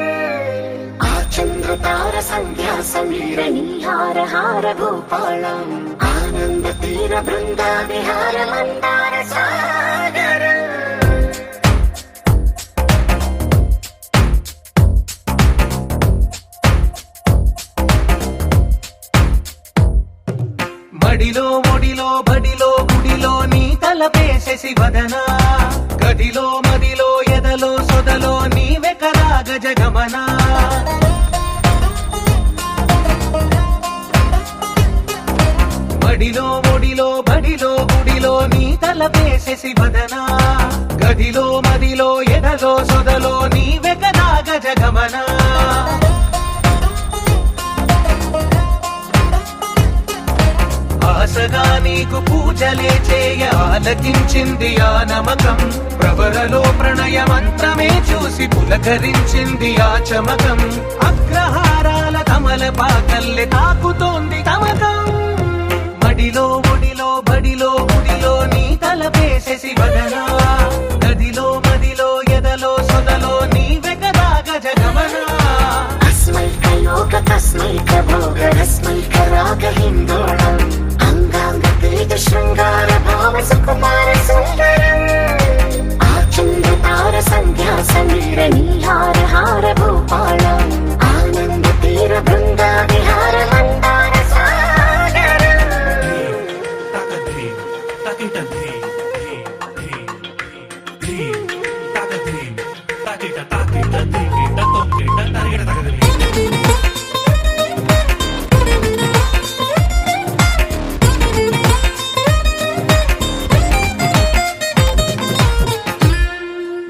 ఆచంద్రతార సంధ్యా సమీర నీహార హార భూపాళం ఆనంద తీర బృంద విహార మందార సాగరం మడిలో ఒడిలో బడిలో గుడిలో నీ తలపేసేసి వదనా గదిలో మదిలో ఎదలో సొదలో నీవే కరాగ జగమనా మడిలో ఒడిలో బడిలో గుడిలో నీ తలపేసేసి వదనా గదిలో మదిలో ఎదలో సొదలో నీవే కరాగ జగమనా ఆశగా నీకు పూజలే చేయ ఆలకించింది ఆ నమకం ప్రవరలో ప్రణయ మంత్రమే చూసి పులకరించింది ఆ చమకం అగ్రహారాల కమల పాకల్లె తాకుతోంది తమకం మడిలో ఒడిలో బడిలో గుడిలో నీ తలపేసేసి వదనా గదిలో మదిలో ఎదలో సొదలో నీవే కరాగ జగమనా తస్మైకయోగ తస్మైక భోగ రస్మైక రాగ హిందోళం అంగాంగ తేజ శృంగార భావ సుకుమార సుందరం ఆచంద్రతార సంధ్యా సమీర నీహార హార భూపాళం ఆనంద తీర బృంద విహార మందార సాగరం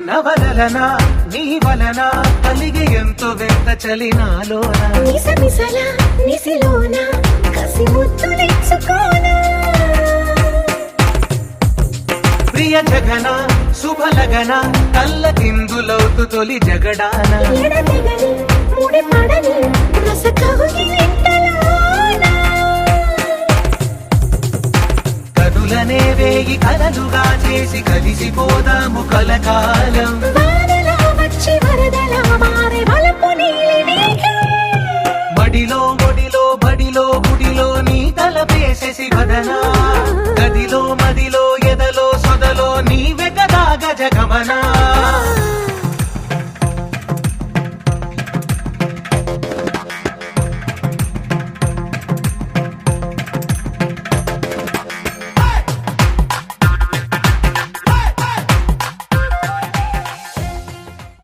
నవలన నీ వలన కలిగి ఎంతో వెంత చలినాలోన నిసమిసల నిసిలోన కసి ముద్దులిచ్చుకోనా ప్రియ జగన శుభలగన కళ్ళ కిందులవుతు తొలి జగడాన ఎడతెగని ముడి పడని రస కౌగిలింతలోన కనులనే వేయి కలలుగా చేసి కలిసిపోదాము కలకాలం వానలా వచ్చి వరదలా మారే వలపు